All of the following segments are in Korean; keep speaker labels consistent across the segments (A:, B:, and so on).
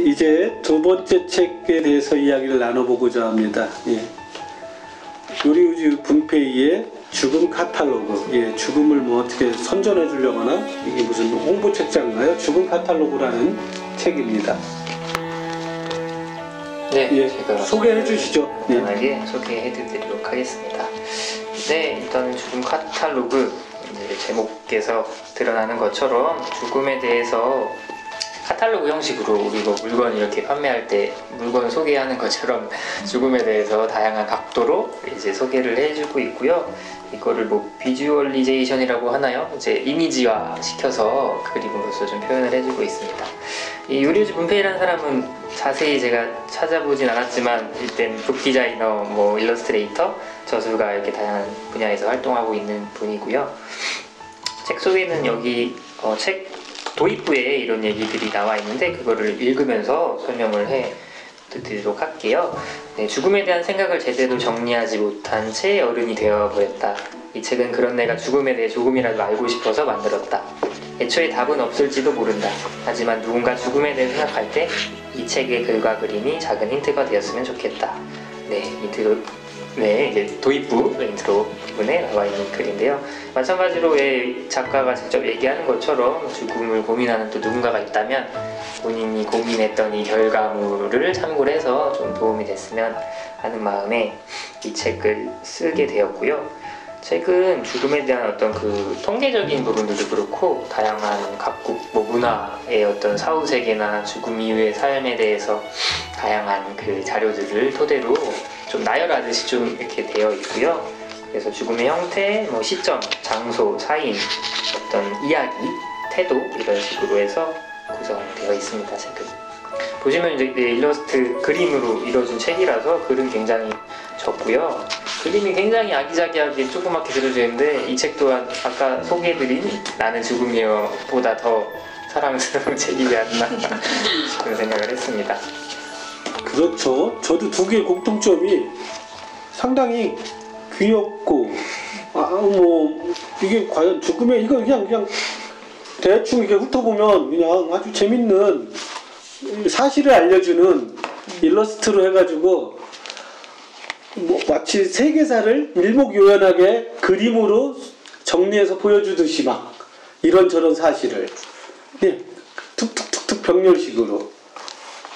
A: 이제 두 번째 책에 대해서 이야기를 나눠보고자 합니다. 예. 요리우주 분페이의 죽음 카탈로그. 예, 죽음을 뭐 어떻게 선전해 주려거나 이게 무슨 홍보 책자인가요? 죽음 카탈로그라는 책입니다.
B: 네,
A: 예,
B: 제가
A: 소개해 주시죠.
B: 간단하게 소개해 드리도록 하겠습니다. 네, 일단은 죽음 카탈로그, 이제 제목에서 드러나는 것처럼 죽음에 대해서 카탈로그 형식으로 우리 뭐 물건 이렇게 판매할 때 물건 소개하는 것처럼 죽음에 대해서 다양한 각도로 이제 소개를 해주고 있고요. 이거를 뭐 비주얼리제이션이라고 하나요? 이제 이미지화 시켜서 그림으로서 좀 표현을 해주고 있습니다. 이 요리우주 분페이라는 사람은 자세히 제가 찾아보진 않았지만 일단 북 디자이너, 뭐 일러스트레이터, 저술가 이렇게 다양한 분야에서 활동하고 있는 분이고요. 책 속에는 여기 책 도입부에 이런 얘기들이 나와 있는데 그거를 읽으면서 설명을 해 드리도록 할게요. 네, 죽음에 대한 생각을 제대로 정리하지 못한 채 어른이 되어버렸다. 이 책은 그런 내가 죽음에 대해 조금이라도 알고 싶어서 만들었다. 애초에 답은 없을지도 모른다. 하지만 누군가 죽음에 대해 생각할 때 이 책의 글과 그림이 작은 힌트가 되었으면 좋겠다. 네, 이제 도입부 인트로 부분에 나와 있는 글인데요. 마찬가지로 왜 작가가 직접 얘기하는 것처럼 죽음을 고민하는 또 누군가가 있다면 본인이 고민했던 이 결과물을 참고를 해서 좀 도움이 됐으면 하는 마음에 이 책을 쓰게 되었고요. 책은 죽음에 대한 어떤 그 통계적인 부분들도 그렇고 다양한 각국 뭐 문화의 어떤 사후세계나 죽음 이후의 삶에 대해서 다양한 그 자료들을 토대로 좀 나열하듯이 좀 이렇게 되어 있고요. 그래서 죽음의 형태, 뭐 시점, 장소, 사인, 어떤 이야기, 태도 이런 식으로 해서 구성되어 있습니다. 책은 보시면 이제 일러스트 그림으로 이루어진 책이라서 글은 굉장히 적고요. 그림이 굉장히 아기자기하게 조그맣게 그려져 있는데 이 책 또한 아까 소개해드린 나는 죽음이여 보다 더 사랑스러운 책이지 않나 그런 생각을 했습니다.
A: 그렇죠. 저도 두 개의 공통점이 상당히 귀엽고 뭐 이게 과연 죽음에 이거 그냥 대충 이렇게 훑어보면 그냥 아주 재밌는 사실을 알려주는 일러스트로 해가지고 뭐 마치 세계사를 일목요연하게 그림으로 정리해서 보여주듯이 막 이런저런 사실을 툭툭툭툭 병렬식으로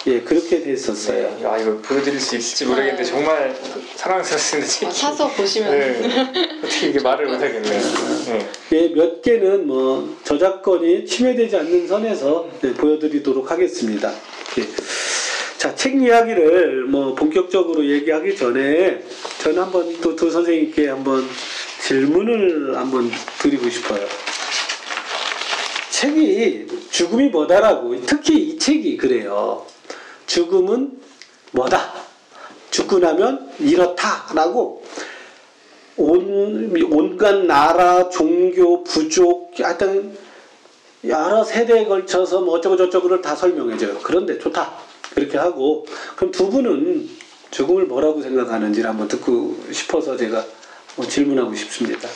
A: 그렇게 됐었어요.
B: 네, 이거 보여드릴 수 있을지 모르겠는데 정말 사랑스럽습니다.
C: 사서 보시면
B: 어떻게 이게 말을 못하겠네요.
A: 몇 개는 뭐 저작권이 침해되지 않는 선에서 보여드리도록 하겠습니다. 자, 책 이야기를 뭐 본격적으로 얘기하기 전에 저는 한번 또 두 선생님께 한번 질문을 한번 드리고 싶어요. 책이 죽음이 뭐다라고, 특히 이 책이 그래요. 죽음은 뭐다. 죽고 나면 이렇다라고 온갖 나라, 종교, 부족, 하여튼 여러 세대에 걸쳐서 뭐 어쩌고저쩌고를 다 설명해줘요. 그런데 좋다. 그렇게 하고, 그럼 두 분은 죽음을 뭐라고 생각하는지를 한번 듣고 싶어서 제가 질문하고 싶습니다.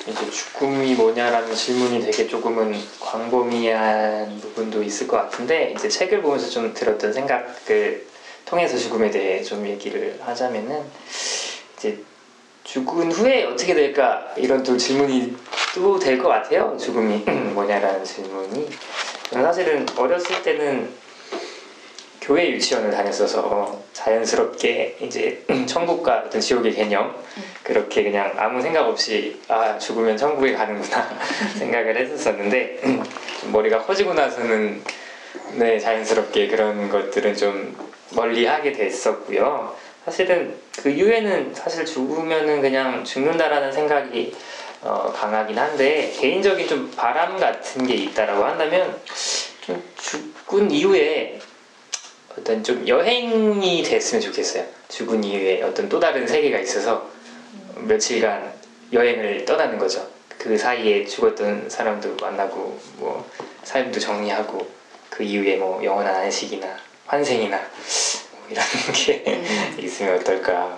B: 이제 죽음이 뭐냐라는 질문이 되게 조금은 광범위한 부분도 있을 것 같은데 이제 책을 보면서 좀 들었던 생각을 통해서 죽음에 대해 좀 얘기를 하자면은 이제 죽은 후에 어떻게 될까 이런 또 질문이 또 될 것 같아요. 죽음이 뭐냐라는 질문이. 저는 사실은 어렸을 때는 교회 유치원을 다녔어서 자연스럽게 이제 천국과 어떤 지옥의 개념 그렇게 그냥 아무 생각 없이 죽으면 천국에 가는구나 생각을 했었었는데 좀 머리가 커지고 나서는 자연스럽게 그런 것들은 좀 멀리하게 됐었고요. 사실은 그 이후에는 사실 죽으면은 그냥 죽는다라는 생각이 강하긴 한데 개인적인 좀 바람 같은 게 있다라고 한다면 좀 죽은 이후에 어떤 좀 여행이 됐으면 좋겠어요. 죽은 이후에 어떤 또 다른 세계가 있어서 며칠간 여행을 떠나는 거죠. 그 사이에 죽었던 사람도 만나고 뭐 삶도 정리하고 그 이후에 뭐 영원한 안식이나 환생이나 뭐 이런 게 있으면 어떨까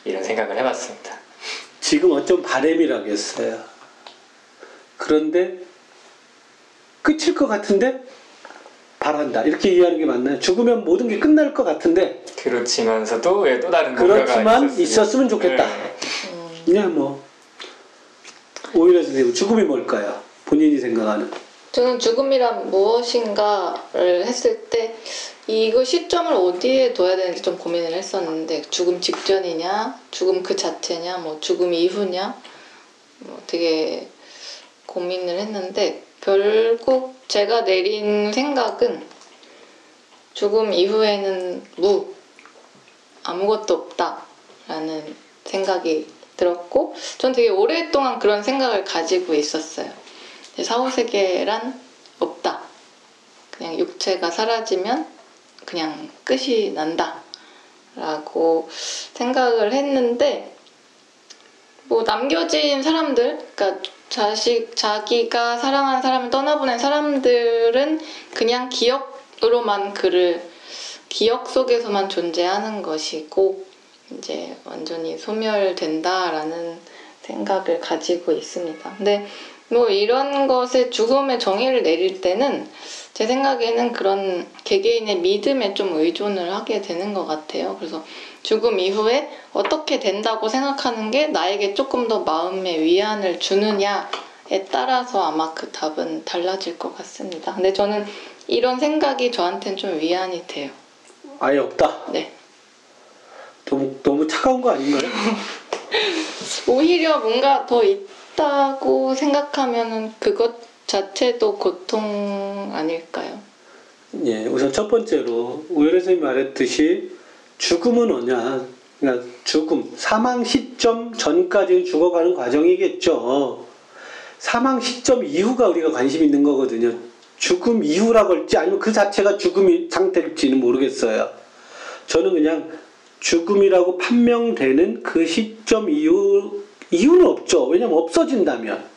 B: 이런 생각을 해봤습니다.
A: 지금 어쩜 바람이라겠어요. 그런데 끝일 것 같은데 바란다 이렇게 이해하는 게 맞나요? 죽으면 모든 게 끝날 것 같은데
B: 그렇지만서도 왜 또 다른
A: 그렇지만
B: 뭔가가
A: 있었으면 좋겠다.
B: 네.
A: 그냥 뭐 오히려 선생님 죽음이 뭘까요? 본인이 생각하는.
C: 저는 죽음이란 무엇인가를 했을 때 이거 시점을 어디에 둬야 되는지 좀 고민을 했었는데 죽음 직전이냐, 죽음 그 자체냐, 뭐 죽음 이후냐, 뭐 되게 고민을 했는데 결국 제가 내린 생각은 죽음 이후에는 아무것도 없다라는 생각이 들었고 전 되게 오랫동안 그런 생각을 가지고 있었어요. 사후세계란 없다. 그냥 육체가 사라지면 그냥 끝이 난다 라고 생각을 했는데 뭐 남겨진 사람들, 그러니까 자기가 사랑하는 사람을 떠나보낸 사람들은 그냥 기억으로만 기억 속에서만 존재하는 것이고 이제 완전히 소멸된다라는 생각을 가지고 있습니다. 근데 뭐 이런 것에 죽음의 정의를 내릴 때는 제 생각에는 그런 개개인의 믿음에 좀 의존을 하게 되는 것 같아요. 그래서 죽음 이후에 어떻게 된다고 생각하는 게 나에게 조금 더 마음의 위안을 주느냐에 따라서 아마 그 답은 달라질 것 같습니다. 근데 저는 이런 생각이 저한테는 좀 위안이 돼요.
A: 아예 없다?
C: 네.
A: 너무 차가운 거 아닌가요?
C: 오히려 뭔가 더 있다고 생각하면은 그것 자체도 고통 아닐까요?
A: 예, 우선 첫 번째로 오열의 선생님이 말했듯이 죽음은 뭐냐? 그러니까 죽음, 사망 시점 전까지는 죽어가는 과정이겠죠. 사망 시점 이후가 우리가 관심 있는 거거든요. 죽음 이후라고 할지 아니면 그 자체가 죽음의 상태일지는 모르겠어요. 저는 그냥 죽음이라고 판명되는 그 시점 이유는 없죠. 왜냐면 없어진다면.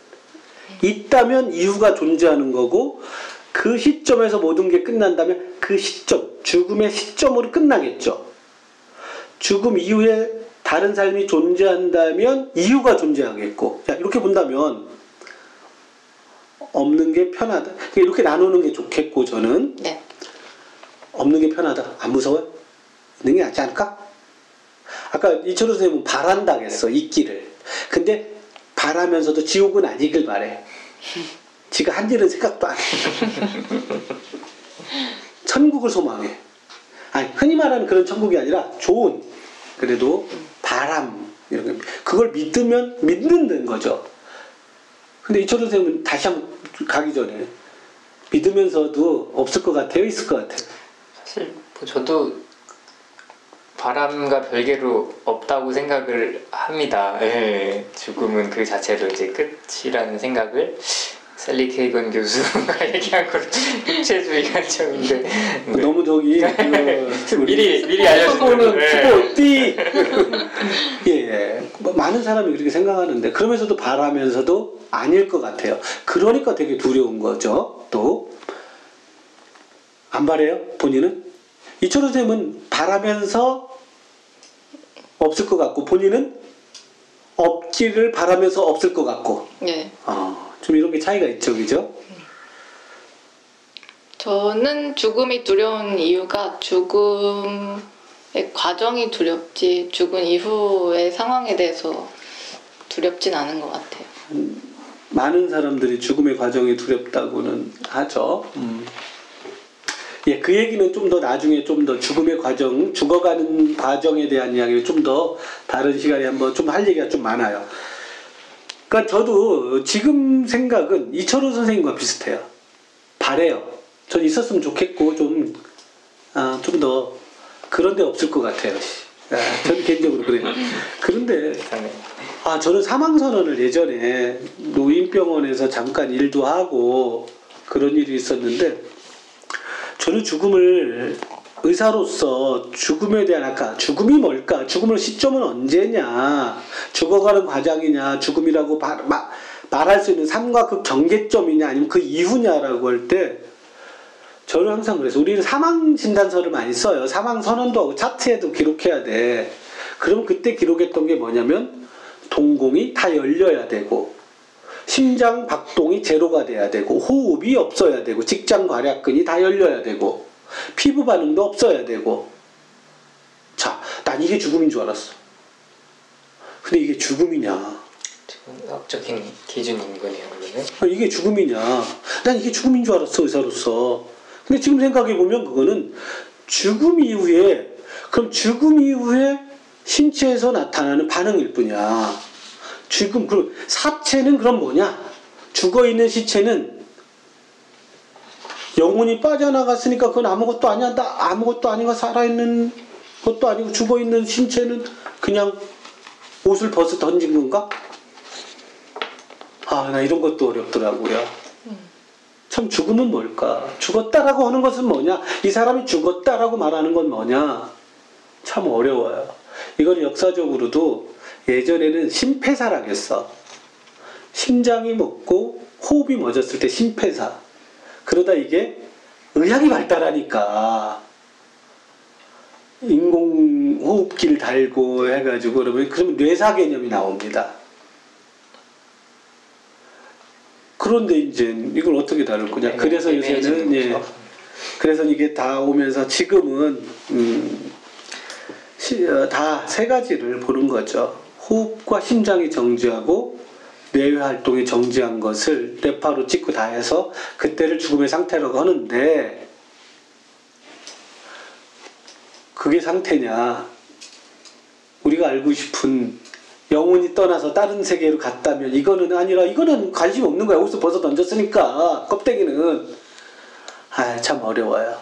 A: 있다면 이유가 존재하는 거고 그 시점에서 모든 게 끝난다면 그 시점, 죽음의 시점으로 끝나겠죠. 죽음 이후에 다른 삶이 존재한다면 이유가 존재하겠고 자, 이렇게 본다면 없는 게 편하다. 이렇게 나누는 게 좋겠고 저는
C: 네.
A: 없는 게 편하다. 안 무서워요? 있는 게 낫지 않을까? 아까 이철호 선생님은 바란다겠어. 있기를. 근데 바라면서도 지옥은 아니길 바래. 지가 한 일은 생각도 안 해. 천국을 소망해. 아니 흔히 말하는 그런 천국이 아니라 좋은 그래도 바람 이런 거 그걸 믿으면 믿는 거죠. 근데 이철호 선생님은 다시 한번 가기 전에 믿으면서도 없을 것 같아요? 있을 것 같아요?
B: 사실 뭐 저도 바람과 별개로 없다고 생각을 합니다. 예, 죽음은 그 자체로 이제 끝이라는 생각을 셀리 케이건 교수가 얘기한 걸 육체주의 관점인데 네.
A: 너무 저기
B: 미리 알려주는
A: 띠 예, 많은 사람이 그렇게 생각하는데 그러면서도 바라면서도 아닐 것 같아요. 그러니까 되게 두려운 거죠. 또 안 바래요? 본인은? 이철호 선생님은 바라면서 없을 것 같고 본인은 없기를 바라면서 없을 것 같고
C: 네.
A: 좀 이런 게 차이가 있죠. 그죠?
C: 저는 죽음이 두려운 이유가 죽음의 과정이 두렵지 죽은 이후의 상황에 대해서 두렵진 않은 것 같아요.
A: 많은 사람들이 죽음의 과정이 두렵다고는 하죠. 예, 그 얘기는 좀 더 나중에 좀 더 죽음의 과정, 죽어가는 과정에 대한 이야기를 좀 더 다른 시간에 한번 좀 할 얘기가 좀 많아요. 그러니까 저도 지금 생각은 이철호 선생님과 비슷해요. 바래요. 전 있었으면 좋겠고 좀 더 그런 데 없을 것 같아요. 저는 개인적으로 그래요. 그런데 저는 사망선언을 예전에 노인병원에서 잠깐 일도 하고 그런 일이 있었는데 저는 죽음을 의사로서 죽음에 대한 아까 죽음이 뭘까? 죽음의 시점은 언제냐? 죽어가는 과정이냐? 죽음이라고 말할 수 있는 삶과 그 경계점이냐? 아니면 그 이후냐라고 할 때 저는 항상 그래서 우리는 사망 진단서를 많이 써요. 사망 선언도 하고 차트에도 기록해야 돼. 그럼 그때 기록했던 게 뭐냐면 동공이 다 열려야 되고 심장 박동이 제로가 돼야 되고 호흡이 없어야 되고 직장 괄약근이 다 열려야 되고 피부 반응도 없어야 되고. 자, 난 이게 죽음인 줄 알았어. 근데 이게 죽음이냐?
B: 의학적인 기준인 거네요, 그러면.
A: 이게 죽음이냐? 난 이게 죽음인 줄 알았어, 의사로서. 근데 지금 생각해보면 그거는 죽음 이후에, 그럼 죽음 이후에 신체에서 나타나는 반응일 뿐이야. 죽음, 그럼 사체는 그럼 뭐냐? 죽어있는 시체는 영혼이 빠져나갔으니까 그건 아무것도 아니야. 나 아무것도 아니고 살아있는 것도 아니고 죽어있는 신체는 그냥 옷을 벗어 던진 건가? 아, 나 이런 것도 어렵더라고요. 참 죽음은 뭘까? 죽었다라고 하는 것은 뭐냐? 이 사람이 죽었다라고 말하는 건 뭐냐? 참 어려워요. 이건 역사적으로도 예전에는 심폐사라고 했어. 심장이 멎고 호흡이 멎었을 때 심폐사. 그러다 이게 의학이 발달하니까 인공호흡기를 달고 해가지고 그러면 뇌사 개념이 나옵니다. 그런데 이제 이걸 어떻게 다룰 거냐. 그래서 요새는 예, 그래서 이게 다 오면서 지금은 다 세 가지를 보는 거죠. 호흡과 심장이 정지하고 뇌 활동이 정지한 것을 뇌파로 찍고 다 해서 그때를 죽음의 상태라고 하는데 그게 상태냐? 우리가 알고 싶은 영혼이 떠나서 다른 세계로 갔다면 이거는 아니라 이거는 관심 없는 거야. 옷을 벗어 던졌으니까 껍데기는. 아, 참 어려워요.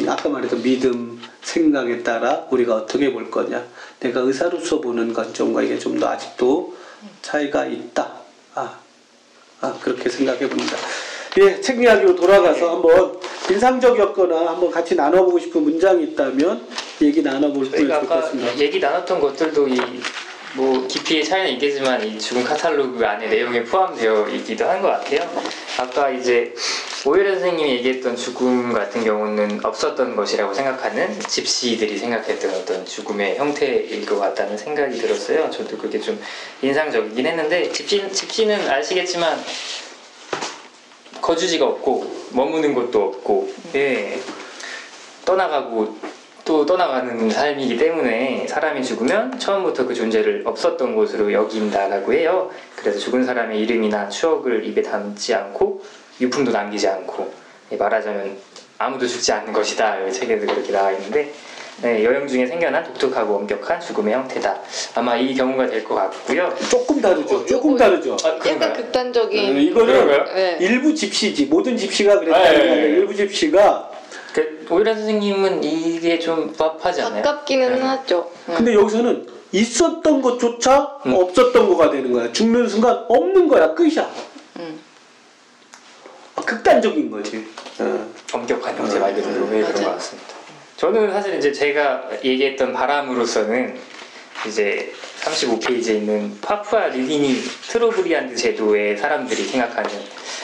A: 아까 말했던 믿음, 생각에 따라 우리가 어떻게 볼 거냐. 내가 의사로서 보는 관점과 이게 좀 더 아직도 차이가 있다. 그렇게 생각해 봅니다. 예, 책 이야기로 돌아가서 한번 인상적이었거나 한번 같이 나눠보고 싶은 문장이 있다면 얘기 나눠볼 수
B: 저희가 아까
A: 있겠습니다.
B: 얘기 나눴던 것들도 뭐 깊이의 차이는 있겠지만 이 죽음 카탈로그 안에 내용에 포함되어 있기도 한 것 같아요. 아까 이제 오열애 선생님이 얘기했던 죽음 같은 경우는 없었던 것이라고 생각하는 집시들이 생각했던 어떤 죽음의 형태일 것 같다는 생각이 들었어요. 저도 그게 좀 인상적이긴 했는데 집시는 아시겠지만 거주지가 없고 머무는 곳도 없고 예, 떠나가고 또 떠나가는 삶이기 때문에 사람이 죽으면 처음부터 그 존재를 없었던 곳으로 여긴다라고 해요. 그래서 죽은 사람의 이름이나 추억을 입에 담지 않고 유품도 남기지 않고 말하자면 아무도 죽지 않는 것이다. 이 책에도 그렇게 나와 있는데 네, 여행 중에 생겨난 독특하고 엄격한 죽음의 형태다. 아마 이 경우가 될 것 같고요.
A: 조금 다르죠. 조금 다르죠.
C: 약간 극단적인.
A: 이거는
C: 네.
A: 일부 집시지. 모든 집시가 그랬다는 게 아니라 일부 집시가.
B: 오일환 선생님은 이게 좀 부합하지 않아요?
C: 가깝기는 하죠.
A: 근데 여기서는 있었던 것조차 없었던 거가 되는 거야. 죽는 순간 없는 거야. 끝이야. 극단적인 거지.
B: 엄격한 형태 말 그대로 그런 것 같습니다. 저는 사실 이제 제가 얘기했던 바람으로서는 이제 35페이지에 있는 파푸아 뉴기니 트로브리안드 제도의 사람들이 생각하는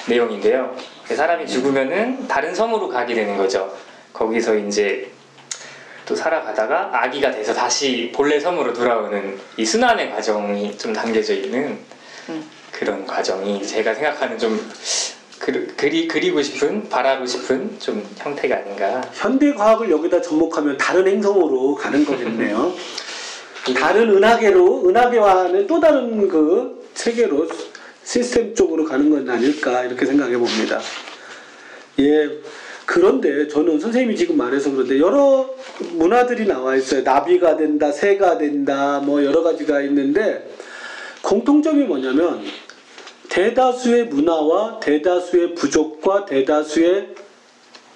B: 내용인데요. 사람이 죽으면은 다른 섬으로 가게 되는 거죠. 거기서 이제 또 살아가다가 아기가 돼서 다시 본래 섬으로 돌아오는 이 순환의 과정이 좀 담겨져 있는 그런 과정이 제가 생각하는 좀 그리고 싶은, 바라고 싶은 좀 형태가 아닌가.
A: 현대 과학을 여기다 접목하면 다른 행성으로 가는 거겠네요. 다른 은하계와는 또 다른 그 세계로 시스템 쪽으로 가는 건 아닐까 이렇게 생각해 봅니다. 예. 그런데 저는 선생님이 지금 말해서 그런데 여러 문화들이 나와 있어요. 나비가 된다, 새가 된다, 뭐 여러 가지가 있는데 공통점이 뭐냐면 대다수의 문화와 대다수의 부족과 대다수의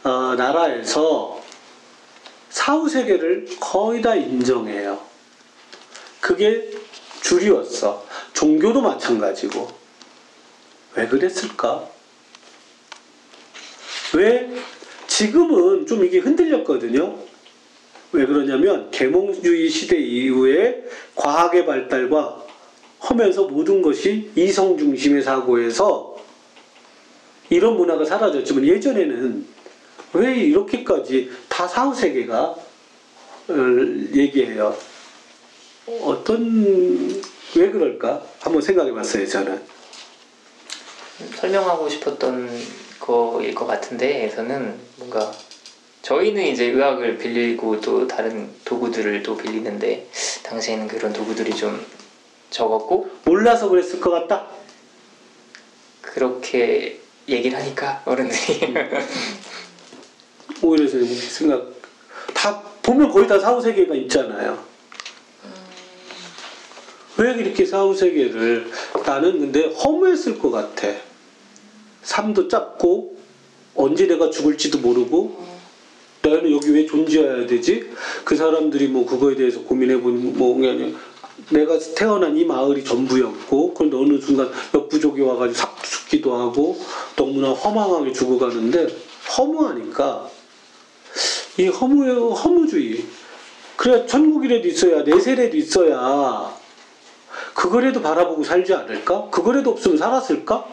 A: 나라에서 사후세계를 거의 다 인정해요. 그게 주류였어. 종교도 마찬가지고. 왜 그랬을까? 왜 지금은 좀 이게 흔들렸거든요. 왜 그러냐면 계몽주의 시대 이후에 과학의 발달과 하면서 모든 것이 이성 중심의 사고에서 이런 문화가 사라졌지만 예전에는 왜 이렇게까지 다 사후세계가 얘기해요. 왜 그럴까? 한번 생각해 봤어요, 저는.
B: 설명하고 싶었던 거일 것 같은데, 에서는 뭔가 저희는 이제 의학을 빌리고 또 다른 도구들을 또 빌리는데, 당시에는 그런 도구들이 좀 적었고
A: 몰라서 그랬을 것 같다.
B: 그렇게 얘기를 하니까 어른들이
A: 오히려 생각 다 보면 거의 다 사후세계가 있잖아요. 왜 이렇게 사후세계를 나는 근데 허무했을 것 같아. 삶도 짧고 언제 내가 죽을지도 모르고 나는 여기 왜 존재해야 되지? 그 사람들이 뭐 그거에 대해서 고민해보는 뭐 그냥 내가 태어난 이 마을이 전부였고 그런데 어느 순간 역부족이 와가지고 싹 죽기도 하고 너무나 허망하게 죽어가는데 허무하니까 이 허무주의 그래야 천국이라도 있어야 내세라도 있어야 그거라도 바라보고 살지 않을까? 그거라도 없으면 살았을까?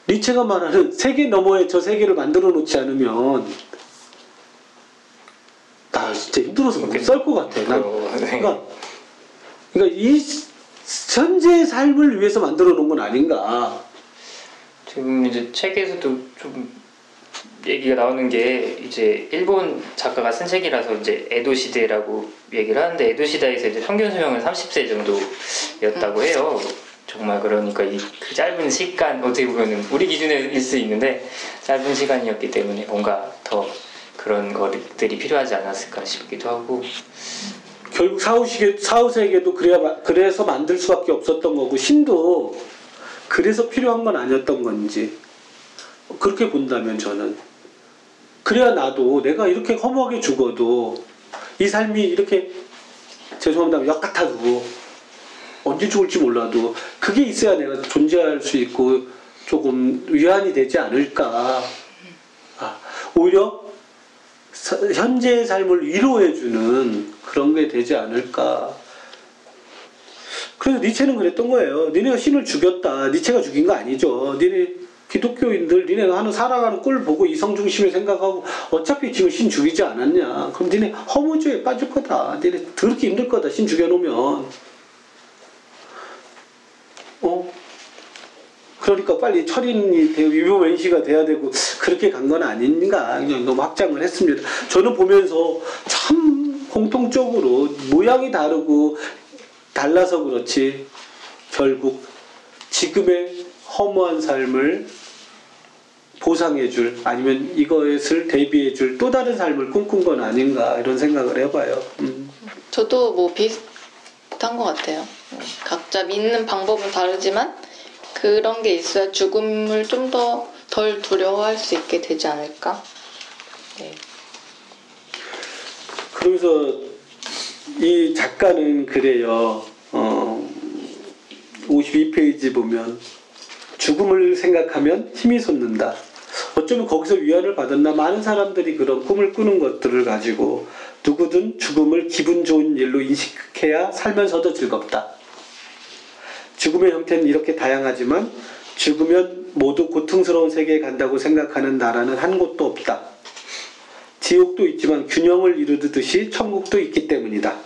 A: 니체가 말하는 세계 너머에 저 세계를 만들어 놓지 않으면 나 진짜 힘들어서 못 살 것 같아. 그러니까 이 현재의 삶을 위해서 만들어 놓은 건 아닌가.
B: 지금 이제 책에서도 좀 얘기가 나오는 게 이제 일본 작가가 쓴 책이라서 이제 에도 시대라고 얘기를 하는데 에도 시대에서 이제 평균 수명은 30세 정도였다고 해요. 정말 그러니까 그 짧은 시간 어떻게 보면은 우리 기준일 수 있는데 짧은 시간이었기 때문에 뭔가 더 그런 것들이 필요하지 않았을까 싶기도 하고
A: 결국 사후세계도 그래서 만들 수밖에 없었던 거고 신도 그래서 필요한 건 아니었던 건지 그렇게 본다면 저는 그래야 나도 내가 이렇게 허무하게 죽어도 이 삶이 이렇게 죄송합니다 역 같아도 언제 죽을지 몰라도 그게 있어야 내가 존재할 수 있고 조금 위안이 되지 않을까. 오히려 현재의 삶을 위로해주는 그런 게 되지 않을까. 그래서 니체는 그랬던 거예요. 니네가 신을 죽였다. 니체가 죽인 거 아니죠. 니네 기독교인들 니네가 하는 살아가는 꼴 보고 이성중심을 생각하고 어차피 지금 신 죽이지 않았냐. 그럼 니네 허무주의에 빠질 거다. 니네 더럽게 힘들 거다. 신 죽여놓으면. 그러니까 빨리 철인이 되고 유교wen시가 돼야 되고 그렇게 간 건 아닌가 그냥 너무 확장을 했습니다. 저는 보면서 참 공통적으로 모양이 다르고 달라서 그렇지 결국 지금의 허무한 삶을 보상해줄 아니면 이것을 대비해줄 또 다른 삶을 꿈꾼 건 아닌가 이런 생각을 해봐요.
C: 저도 뭐 비슷한 것 같아요. 각자 믿는 방법은 다르지만 그런 게 있어야 죽음을 좀 더 덜 두려워할 수 있게 되지 않을까? 네.
A: 그러면서 이 작가는 그래요. 52페이지 보면 죽음을 생각하면 힘이 솟는다. 어쩌면 거기서 위안을 받았나 많은 사람들이 그런 꿈을 꾸는 것들을 가지고 누구든 죽음을 기분 좋은 일로 인식해야 살면서도 즐겁다. 죽음의 형태는 이렇게 다양하지만 죽으면 모두 고통스러운 세계에 간다고 생각하는 나라는 한 곳도 없다. 지옥도 있지만 균형을 이루듯이 천국도 있기 때문이다.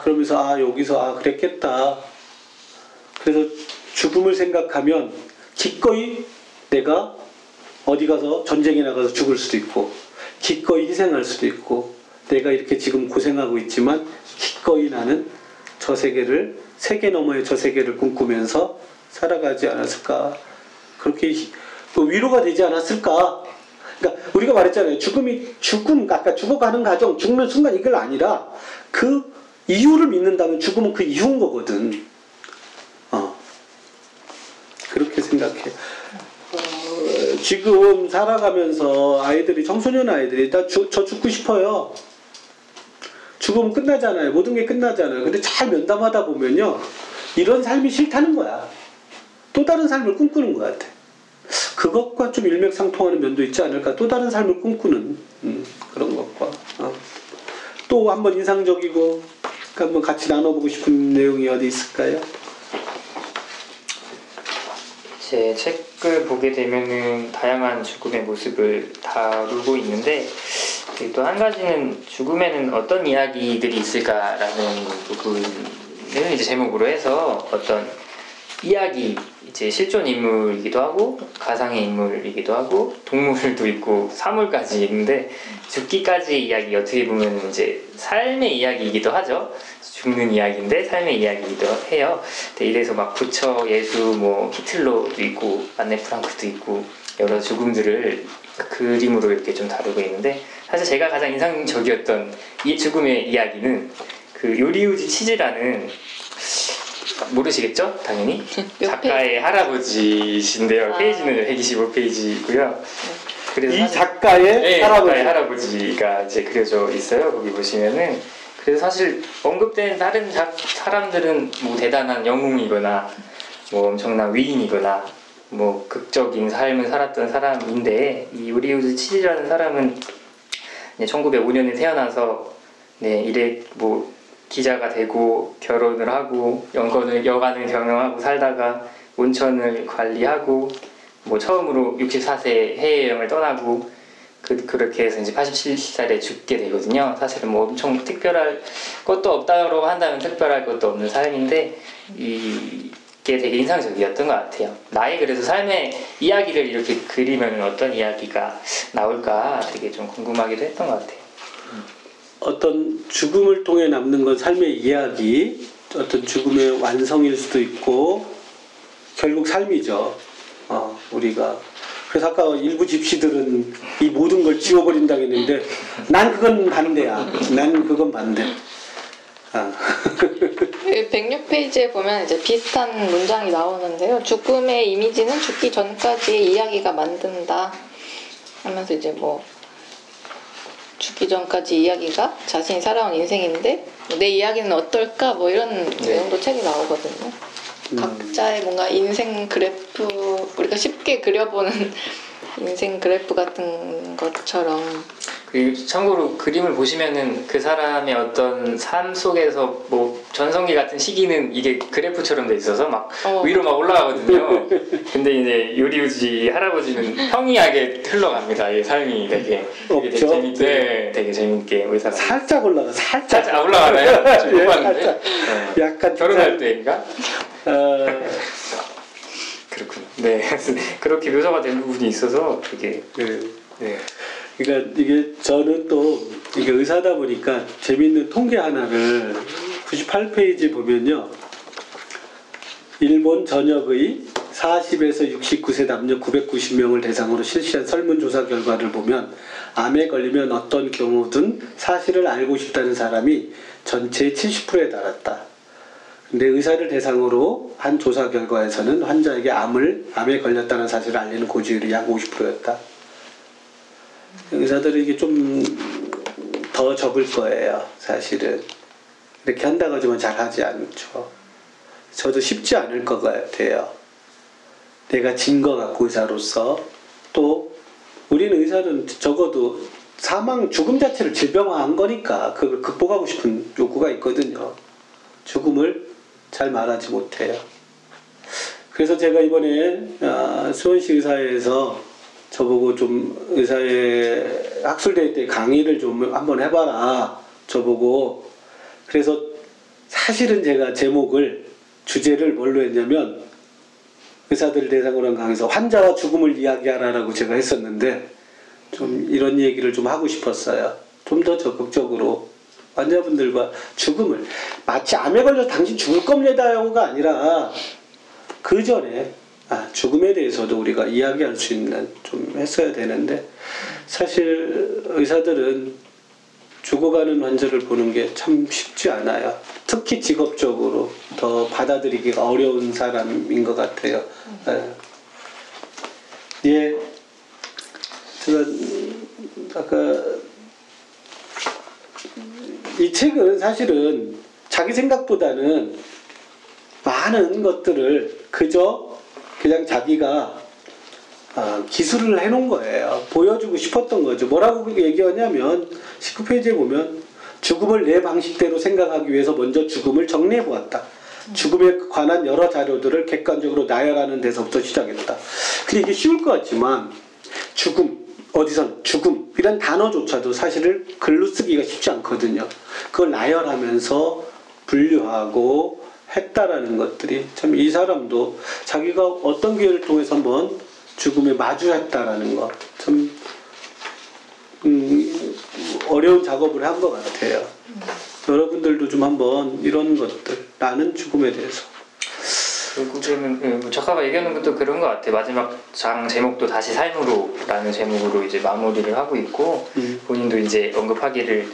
A: 그러면서 여기서 그랬겠다. 그래서 죽음을 생각하면 기꺼이 내가 어디 가서 전쟁에 나가서 죽을 수도 있고 기꺼이 희생할 수도 있고 내가 이렇게 지금 고생하고 있지만 기꺼이 나는 저 세계를 세계 너머의 저 세계를 꿈꾸면서 살아가지 않았을까. 그렇게 위로가 되지 않았을까. 그러니까 우리가 말했잖아요. 죽음 아까 죽어가는 과정 죽는 순간 이걸 아니라 그 이유를 믿는다면 죽음은 그 이유인 거거든. 그렇게 생각해. 지금 살아가면서 청소년 아이들이 저 죽고 싶어요. 죽으면 끝나잖아요. 모든 게 끝나잖아요. 근데 잘 면담하다 보면요. 이런 삶이 싫다는 거야. 또 다른 삶을 꿈꾸는 것 같아. 그것과 좀 일맥상통하는 면도 있지 않을까. 또 다른 삶을 꿈꾸는 그런 것과. 또 한번 인상적이고 한번 같이 나눠보고 싶은 내용이 어디 있을까요?
B: 제 책을 보게 되면은 다양한 죽음의 모습을 다루고 있는데 또 한 가지는 죽음에는 어떤 이야기들이 있을까라는 부분을 이제 제목으로 해서 어떤 이야기, 이제 실존 인물이기도 하고 가상의 인물이기도 하고 동물도 있고 사물까지 있는데 죽기까지의 이야기 어떻게 보면 이제 삶의 이야기이기도 하죠. 죽는 이야기인데 삶의 이야기이기도 해요. 근데 이래서 막 부처, 예수, 뭐 히틀러도 있고 안네 프랑크도 있고 여러 죽음들을 그림으로 이렇게 좀 다루고 있는데 사실 제가 가장 인상적이었던 이 죽음의 이야기는 그 요리우지 치즈라는 모르시겠죠? 당연히 작가의 할아버지신데요.
C: 아.
B: 페이지는 125페이지고요. 그래서
A: 이 작가의
B: 네,
A: 할아버지.
B: 작가의 할아버지가 이제 그려져 있어요. 거기 보시면은 그래서 사실 언급된 다른 사람들은 뭐 대단한 영웅이거나 뭐 엄청난 위인이거나 뭐 극적인 삶을 살았던 사람인데 이 요리우즈 치즈라는 사람은 1905년에 태어나서 이래 뭐 기자가 되고 결혼을 하고 여관을 경영하고 살다가 온천을 관리하고 뭐 처음으로 64세 해외여행을 떠나고 그렇게 해서 이제 87살에 죽게 되거든요. 사실은 뭐 엄청 특별할 것도 없다고 한다면 특별할 것도 없는 삶인데 이게 되게 인상적이었던 것 같아요. 나의 그래서 삶의 이야기를 이렇게 그리면 어떤 이야기가 나올까 되게 좀 궁금하기도 했던 것 같아요.
A: 어떤 죽음을 통해 남는 건 삶의 이야기, 어떤 죽음의 완성일 수도 있고 결국 삶이죠. 우리가 그래서 아까 일부 집시들은 이 모든 걸 지워버린다고 했는데 난 그건 반대야. 난 그건 반대.
C: 106페이지에 보면 이제 비슷한 문장이 나오는데요. 죽음의 이미지는 죽기 전까지의 이야기가 만든다 하면서 이제 뭐 죽기 전까지 이야기가 자신이 살아온 인생인데 내 이야기는 어떨까 뭐 이런 내용도 책이 나오거든요. 각자의 뭔가 인생 그래프, 우리가 쉽게 그려보는 인생 그래프 같은 것처럼.
B: 그리고 참고로 그림을 보시면은 그 사람의 어떤 삶 속에서 뭐 전성기 같은 시기는 이게 그래프처럼 돼 있어서 막 위로 막 올라가거든요. 근데 이제 요리우지 할아버지는 평이하게 흘러갑니다. 이 삶이 되게 재밌게, 되게 재밌게 의사가
A: 살짝 올라가, 살짝.
B: 올라가나요? 좀 못 봤는데.
A: 약간
B: 결혼할 때인가? 그렇군요. 네, 그렇게 묘사가 된 부분이 있어서 되게 네.
A: 그러니까 이게 저는 또 이게 의사다 보니까 재밌는 통계 하나를 98페이지 보면요. 일본 전역의 40에서 69세 남녀 990명을 대상으로 실시한 설문조사 결과를 보면 암에 걸리면 어떤 경우든 사실을 알고 싶다는 사람이 전체의 70%에 달했다. 근데 의사를 대상으로 한 조사 결과에서는 환자에게 암에 걸렸다는 사실을 알리는 고지율이 약 50%였다. 의사들은 이게 좀 더 적을 거예요, 사실은. 이렇게 한다고 하지만 잘 하지 않죠. 저도 쉽지 않을 것 같아요. 내가 증거 갖고 의사로서. 또 우리는 의사는 적어도 죽음 자체를 질병화한 거니까 그걸 극복하고 싶은 욕구가 있거든요. 죽음을 잘 말하지 못해요. 그래서 제가 이번에 수원시 의사회에서 저보고 좀 의사회 학술대회 때 강의를 좀 한번 해봐라. 저보고. 그래서 사실은 제가 주제를 뭘로 했냐면 의사들 대상으로 한 강의에서 환자와 죽음을 이야기하라라고 제가 했었는데 좀 이런 얘기를 좀 하고 싶었어요. 좀 더 적극적으로 환자분들과 죽음을 마치 암에 걸려 당신 죽을 겁니다요가 아니라 그 전에 죽음에 대해서도 우리가 이야기할 수 있는 좀 했어야 되는데 사실 의사들은 죽어가는 환자를 보는 게 참 쉽지 않아요. 특히 직업적으로 더 받아들이기가 어려운 사람인 것 같아요. 예, 제가 아까 이 책은 사실은 자기 생각보다는 많은 것들을 그냥 자기가 기술을 해놓은 거예요. 보여주고 싶었던 거죠. 뭐라고 얘기하냐면 19페이지에 보면 죽음을 내 방식대로 생각하기 위해서 먼저 죽음을 정리해보았다. 죽음에 관한 여러 자료들을 객관적으로 나열하는 데서부터 시작했다. 근데 이게 쉬울 것 같지만 어디선 죽음이란 단어조차도 사실을 글로 쓰기가 쉽지 않거든요. 그걸 나열하면서 분류하고 했다라는 것들이 참 이 사람도 자기가 어떤 기회를 통해서 한번 죽음에 마주했다라는 것 참 어려운 작업을 한 것 같아요. 여러분들도 좀 한번 이런 것들 나는 죽음에 대해서
B: 결국에는 작가가 얘기하는 것도 그런 것 같아요. 마지막 장 제목도 다시 삶으로라는 제목으로 이제 마무리를 하고 있고 본인도 이제 언급하기를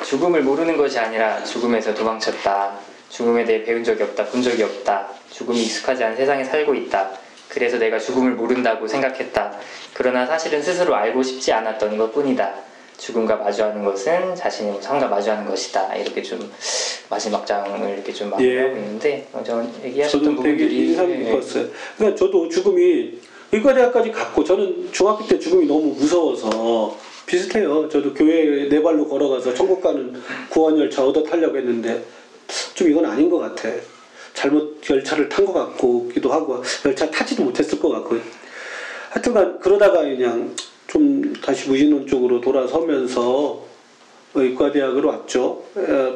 B: 죽음을 모르는 것이 아니라 죽음에서 도망쳤다. 죽음에 대해 배운 적이 없다. 본 적이 없다. 죽음이 익숙하지 않은 세상에 살고 있다. 그래서 내가 죽음을 모른다고 생각했다. 그러나 사실은 스스로 알고 싶지 않았던 것뿐이다. 죽음과 마주하는 것은 자신의 삶과 마주하는 것이다. 이렇게 좀 마지막 장을 이렇게 좀 마무리하고 있는데 저 얘기하셨던
A: 저도 되게
B: 부분들이
A: 인상 깊었어요. 그러니까 저도 죽음이 의과대학까지 갔고 저는 중학교 때 죽음이 너무 무서워서 비슷해요. 저도 교회에 네 발로 걸어가서 천국 가는 구원열차 얻어 타려고 했는데 좀 이건 아닌 것 같아. 잘못 열차를 탄 것 같기도 하고 열차 타지도 못했을 것 같고 하여튼간 그러다가 그냥 좀 다시 무신론 쪽으로 돌아서면서 의과대학으로 왔죠.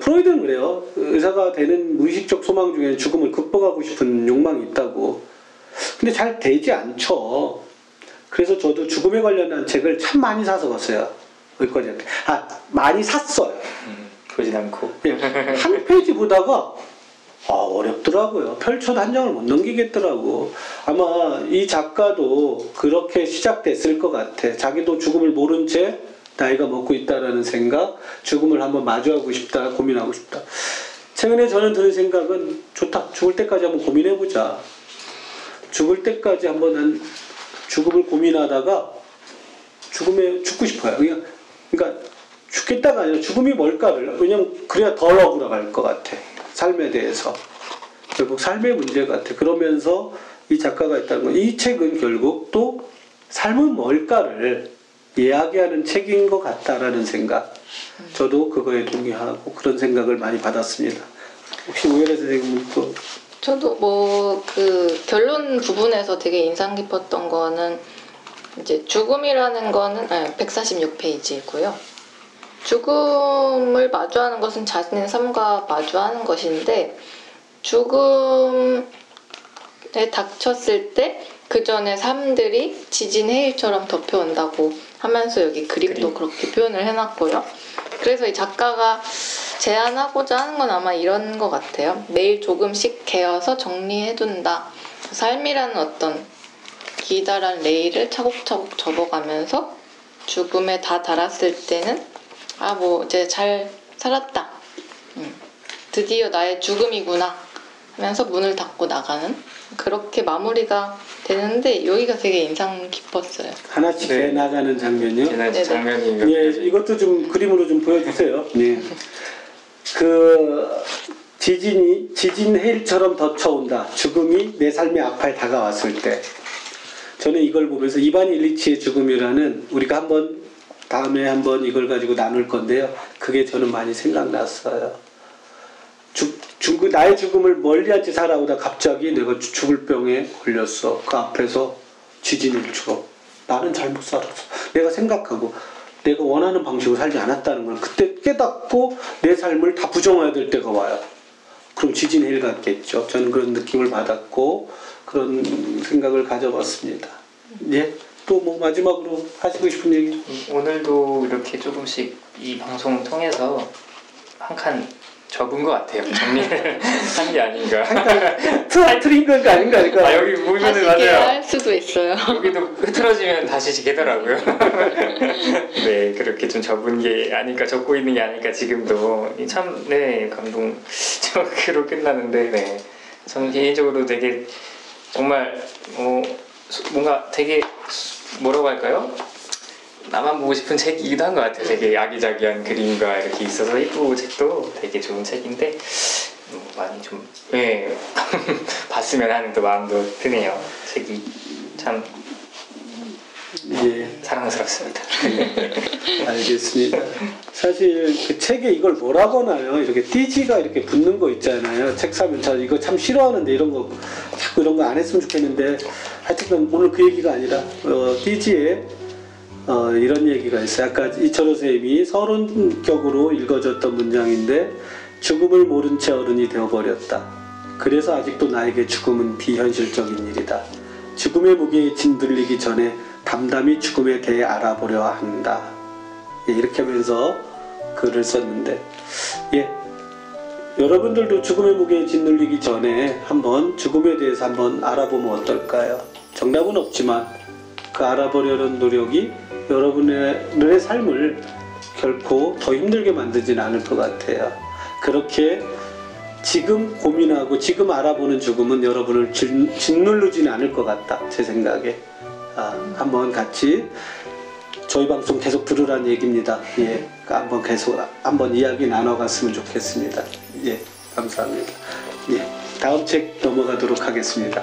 A: 프로이드는 그래요. 의사가 되는 무의식적 소망 중에 죽음을 극복하고 싶은 욕망이 있다고. 근데 잘 되지 않죠. 그래서 저도 죽음에 관련한 책을 참 많이 사서 갔어요. 의과대학 때. 많이 샀어요.
B: 보진 않고
A: 한 페이지 보다가 어렵더라고요. 펼쳐도 한 장을 못 넘기겠더라고. 아마 이 작가도 그렇게 시작됐을 것 같아. 자기도 죽음을 모른 채 나이가 먹고 있다라는 생각, 죽음을 한번 마주하고 싶다, 고민하고 싶다. 최근에 저는 드는 생각은 좋다. 죽을 때까지 한번 고민해보자. 죽을 때까지 한번 죽음을 고민하다가 죽고 싶어요. 그러니까 죽겠다가 아니라 죽음이 뭘까를, 왜냐면 그래야 덜 억울할 것 같아. 삶에 대해서. 결국 삶의 문제 같아. 그러면서 이 작가가 있다는 건 이 책은 결국 또 삶은 뭘까를 이야기하는 책인 것 같다라는 생각. 저도 그거에 동의하고 그런 생각을 많이 받았습니다. 혹시 오연혜 선생님은 또?
C: 저도 그 결론 부분에서 되게 인상 깊었던 거는 이제 죽음이라는 거는 146페이지고요. 죽음을 마주하는 것은 자신의 삶과 마주하는 것인데 죽음에 닥쳤을 때 그 전에 삶들이 지진 해일처럼 덮여온다고 하면서 여기 그림도 그렇게 표현을 해놨고요. 그래서 이 작가가 제안하고자 하는 건 아마 이런 것 같아요. 매일 조금씩 개어서 정리해둔다. 삶이라는 어떤 기다란 레일을 차곡차곡 접어가면서 죽음에 다 달았을 때는 이제 잘 살았다. 드디어 나의 죽음이구나 하면서 문을 닫고 나가는 그렇게 마무리가 되는데 여기가 되게 인상 깊었어요.
A: 하나씩 해 나가는 장면이요?
B: 장면이
A: 이것도 좀 그림으로 좀 보여주세요. 네. 그 지진 해일처럼 덮쳐온다. 죽음이 내 삶의 앞에 다가왔을 때. 저는 이걸 보면서 이반 일리치의 죽음이라는 우리가 다음에 한번 이걸 가지고 나눌 건데요. 그게 저는 많이 생각났어요. 나의 죽음을 멀리하지 살아오다 갑자기 내가 죽을 병에 걸렸어. 그 앞에서 지진일처럼 나는 잘못 살았어. 내가 생각하고 내가 원하는 방식으로 살지 않았다는 걸 그때 깨닫고 내 삶을 다 부정해야 될 때가 와요. 그럼 지진해일 같겠죠. 저는 그런 느낌을 받았고 그런 생각을 가져봤습니다. 예? 또 마지막으로 하시고 싶은 얘기?
B: 오늘도 이렇게 조금씩 이 방송을 통해서 한 칸 접은 것 같아요. 정리를 한 게 아닌가.
A: 틀린 건 아닌가.
B: 여기 보면은
C: 다시
B: 맞아요.
C: 개할 수도 있어요.
B: 여기도 흐트러지면 다시 개더라고요. 네, 그렇게 좀 접은 게 아닐까, 접고 있는 게 아닐까 지금도 참 감동적으로 끝나는데, 네, 저는 개인적으로 되게 정말 뭔가 되게 뭐라고 할까요? 나만 보고 싶은 책이기도 한 것 같아요. 되게 아기자기한 그림과 이렇게 있어서 이쁘고 책도 되게 좋은 책인데 많이 좀 봤으면 하는 또 마음도 드네요. 책이 참 사랑스럽습니다.
A: 알겠습니다. 사실 그 책에 이걸 뭐라고 하나요? 이렇게 띠지가 이렇게 붙는 거 있잖아요. 책 사면 저 이거 참 싫어하는데 이런 거 자꾸 이런 거 안 했으면 좋겠는데 하여튼 오늘 그 얘기가 아니라 띠지에 이런 얘기가 있어요. 아까 이철호 선생님이 서론격으로 읽어줬던 문장인데 죽음을 모른 채 어른이 되어버렸다. 그래서 아직도 나에게 죽음은 비현실적인 일이다. 죽음의 무게에 짓눌리기 전에 담담히 죽음에 대해 알아보려 한다. 예, 이렇게 하면서 글을 썼는데, 예, 여러분들도 죽음의 무게에 짓눌리기 전에 한번 죽음에 대해서 한번 알아보면 어떨까요? 정답은 없지만 그 알아보려는 노력이 여러분의 삶을 결코 더 힘들게 만들진 않을 것 같아요. 그렇게 지금 고민하고 지금 알아보는 죽음은 여러분을 짓누르지는 않을 것 같다, 제 생각에. 한번 같이 저희 방송 계속 들으라는 얘기입니다. 예, 한번 계속 한번 이야기 나눠갔으면 좋겠습니다. 예, 감사합니다. 예, 다음 책 넘어가도록 하겠습니다.